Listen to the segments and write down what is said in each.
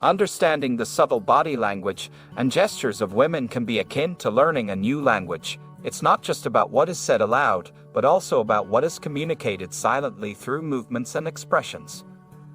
Understanding the subtle body language and gestures of women can be akin to learning a new language. It's not just about what is said aloud, but also about what is communicated silently through movements and expressions.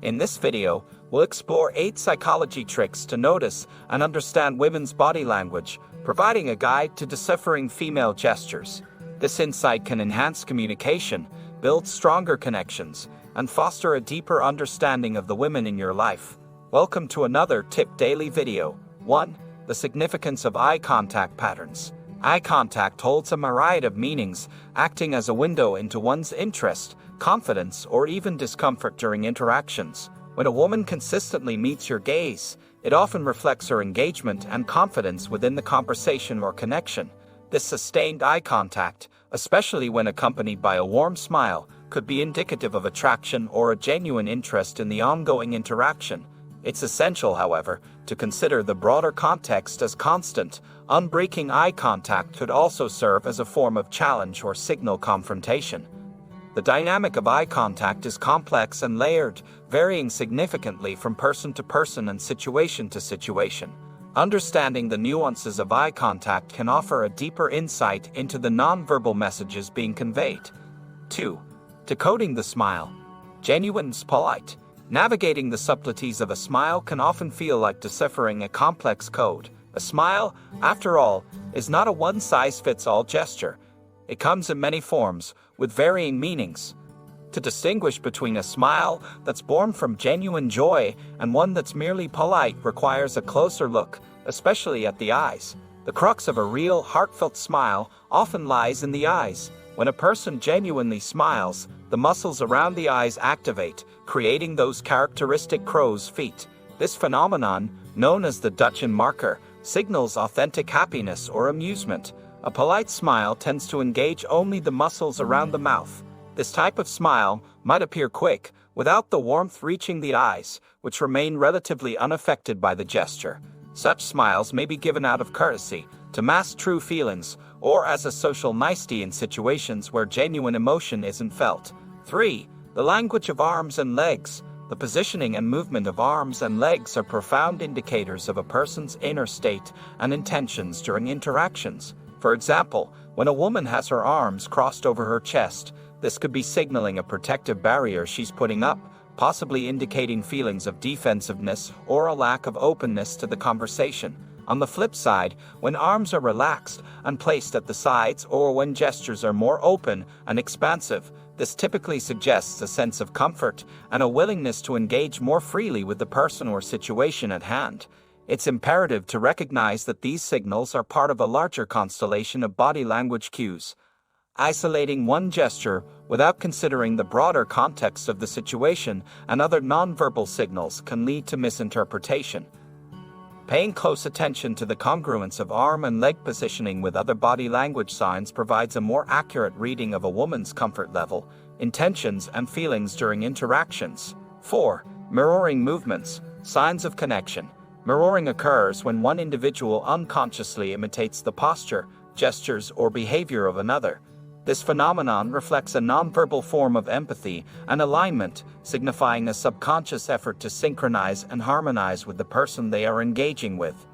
In this video, we'll explore 8 psychology tricks to notice and understand women's body language, providing a guide to deciphering female gestures. This insight can enhance communication, build stronger connections, and foster a deeper understanding of the women in your life. Welcome to another Tip Daily video. 1. The significance of eye contact patterns. Eye contact holds a myriad of meanings, acting as a window into one's interest, confidence, or even discomfort during interactions. When a woman consistently meets your gaze, it often reflects her engagement and confidence within the conversation or connection. This sustained eye contact, especially when accompanied by a warm smile, could be indicative of attraction or a genuine interest in the ongoing interaction. It's essential, however, to consider the broader context as constant. Unbreaking eye contact could also serve as a form of challenge or signal confrontation. The dynamic of eye contact is complex and layered, varying significantly from person to person and situation to situation. Understanding the nuances of eye contact can offer a deeper insight into the nonverbal messages being conveyed. 2. Decoding the smile. Genuine, polite. Navigating the subtleties of a smile can often feel like deciphering a complex code. A smile, after all, is not a one-size-fits-all gesture. It comes in many forms, with varying meanings. To distinguish between a smile that's born from genuine joy and one that's merely polite requires a closer look, especially at the eyes. The crux of a real, heartfelt smile often lies in the eyes. When a person genuinely smiles, the muscles around the eyes activate, creating those characteristic crow's feet. This phenomenon, known as the Dutch marker, signals authentic happiness or amusement. A polite smile tends to engage only the muscles around the mouth. This type of smile might appear quick, without the warmth reaching the eyes, which remain relatively unaffected by the gesture. Such smiles may be given out of courtesy, to mask true feelings, or as a social nicety in situations where genuine emotion isn't felt. 3. The language of arms and legs. The positioning and movement of arms and legs are profound indicators of a person's inner state and intentions during interactions. For example, when a woman has her arms crossed over her chest, this could be signaling a protective barrier she's putting up, possibly indicating feelings of defensiveness or a lack of openness to the conversation. On the flip side, when arms are relaxed and placed at the sides or when gestures are more open and expansive, this typically suggests a sense of comfort and a willingness to engage more freely with the person or situation at hand. It's imperative to recognize that these signals are part of a larger constellation of body language cues. Isolating one gesture without considering the broader context of the situation and other nonverbal signals can lead to misinterpretation. Paying close attention to the congruence of arm and leg positioning with other body language signs provides a more accurate reading of a woman's comfort level, intentions, and feelings during interactions. 4. Mirroring movements. Signs of connection. Mirroring occurs when one individual unconsciously imitates the posture, gestures, or behavior of another. This phenomenon reflects a nonverbal form of empathy and alignment, signifying a subconscious effort to synchronize and harmonize with the person they are engaging with.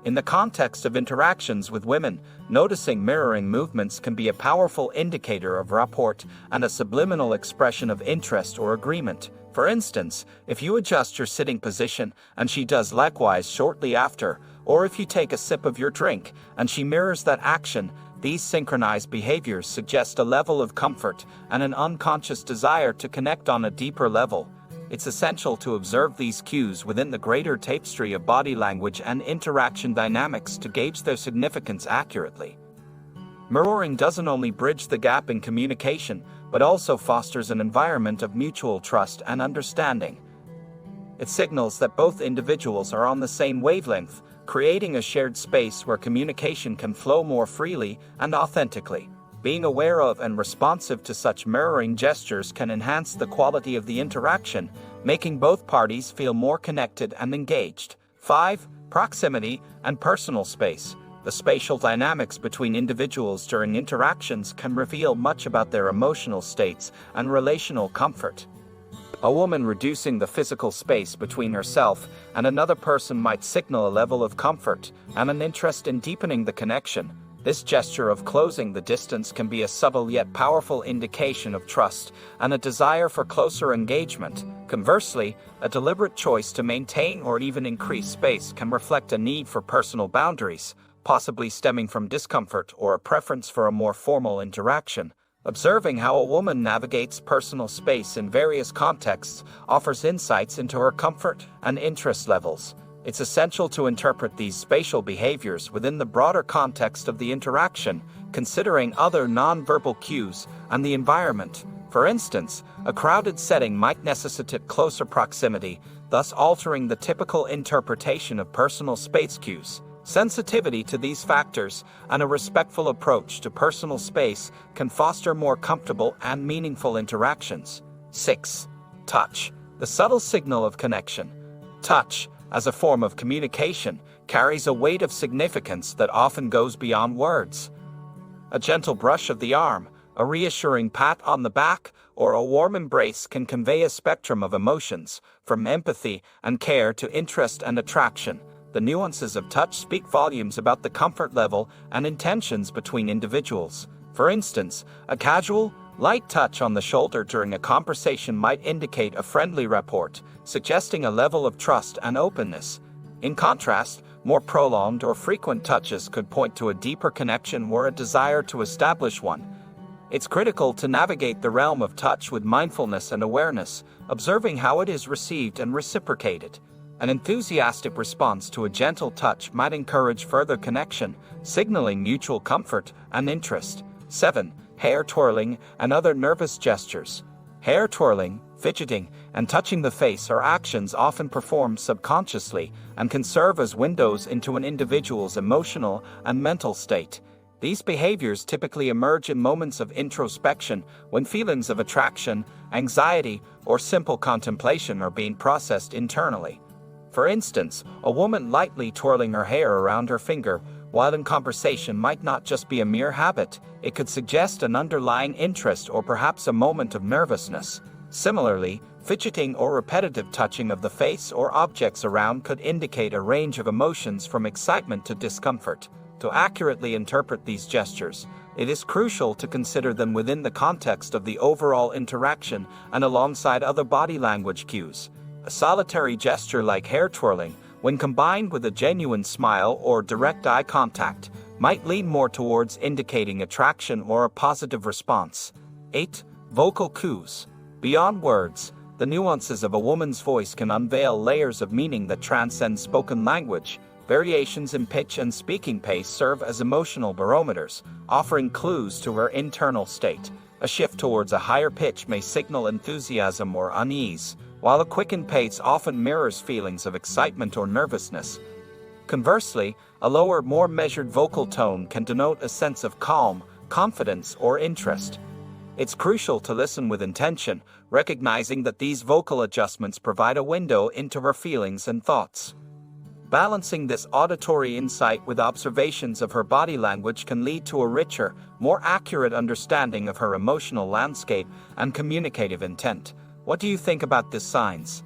In the context of interactions with women, noticing mirroring movements can be a powerful indicator of rapport and a subliminal expression of interest or agreement. For instance, if you adjust your sitting position and she does likewise shortly after, or if you take a sip of your drink and she mirrors that action, these synchronized behaviors suggest a level of comfort and an unconscious desire to connect on a deeper level. It's essential to observe these cues within the greater tapestry of body language and interaction dynamics to gauge their significance accurately. Mirroring doesn't only bridge the gap in communication, but also fosters an environment of mutual trust and understanding. It signals that both individuals are on the same wavelength, creating a shared space where communication can flow more freely and authentically. Being aware of and responsive to such mirroring gestures can enhance the quality of the interaction, making both parties feel more connected and engaged. 5. Proximity and personal space. The spatial dynamics between individuals during interactions can reveal much about their emotional states and relational comfort. A woman reducing the physical space between herself and another person might signal a level of comfort and an interest in deepening the connection. This gesture of closing the distance can be a subtle yet powerful indication of trust and a desire for closer engagement. Conversely, a deliberate choice to maintain or even increase space can reflect a need for personal boundaries, possibly stemming from discomfort or a preference for a more formal interaction. Observing how a woman navigates personal space in various contexts offers insights into her comfort and interest levels. It's essential to interpret these spatial behaviors within the broader context of the interaction, considering other nonverbal cues and the environment. For instance, a crowded setting might necessitate closer proximity, thus altering the typical interpretation of personal space cues. Sensitivity to these factors and a respectful approach to personal space can foster more comfortable and meaningful interactions. 6. Touch, the subtle signal of connection. Touch, as a form of communication, carries a weight of significance that often goes beyond words. A gentle brush of the arm, a reassuring pat on the back, or a warm embrace can convey a spectrum of emotions, from empathy and care to interest and attraction. The nuances of touch speak volumes about the comfort level and intentions between individuals. For instance, a casual, light touch on the shoulder during a conversation might indicate a friendly rapport, suggesting a level of trust and openness. In contrast, more prolonged or frequent touches could point to a deeper connection or a desire to establish one. It's critical to navigate the realm of touch with mindfulness and awareness, observing how it is received and reciprocated. An enthusiastic response to a gentle touch might encourage further connection, signaling mutual comfort and interest. 7. Hair twirling and other nervous gestures. Hair twirling, fidgeting, and touching the face are actions often performed subconsciously and can serve as windows into an individual's emotional and mental state. These behaviors typically emerge in moments of introspection when feelings of attraction, anxiety, or simple contemplation are being processed internally. For instance, a woman lightly twirling her hair around her finger while in conversation might not just be a mere habit, it could suggest an underlying interest or perhaps a moment of nervousness. Similarly, fidgeting or repetitive touching of the face or objects around could indicate a range of emotions from excitement to discomfort. To accurately interpret these gestures, it is crucial to consider them within the context of the overall interaction and alongside other body language cues. A solitary gesture like hair twirling, when combined with a genuine smile or direct eye contact, might lean more towards indicating attraction or a positive response. 8. Vocal cues. Beyond words, the nuances of a woman's voice can unveil layers of meaning that transcend spoken language. Variations in pitch and speaking pace serve as emotional barometers, offering clues to her internal state. A shift towards a higher pitch may signal enthusiasm or unease, while a quickened pace often mirrors feelings of excitement or nervousness. Conversely, a lower, more measured vocal tone can denote a sense of calm, confidence, or interest. It's crucial to listen with intention, recognizing that these vocal adjustments provide a window into her feelings and thoughts. Balancing this auditory insight with observations of her body language can lead to a richer, more accurate understanding of her emotional landscape and communicative intent. What do you think about these signs?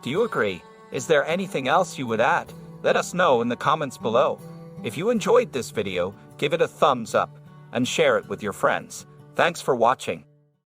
Do you agree? Is there anything else you would add? Let us know in the comments below. If you enjoyed this video, give it a thumbs up and share it with your friends. Thanks for watching.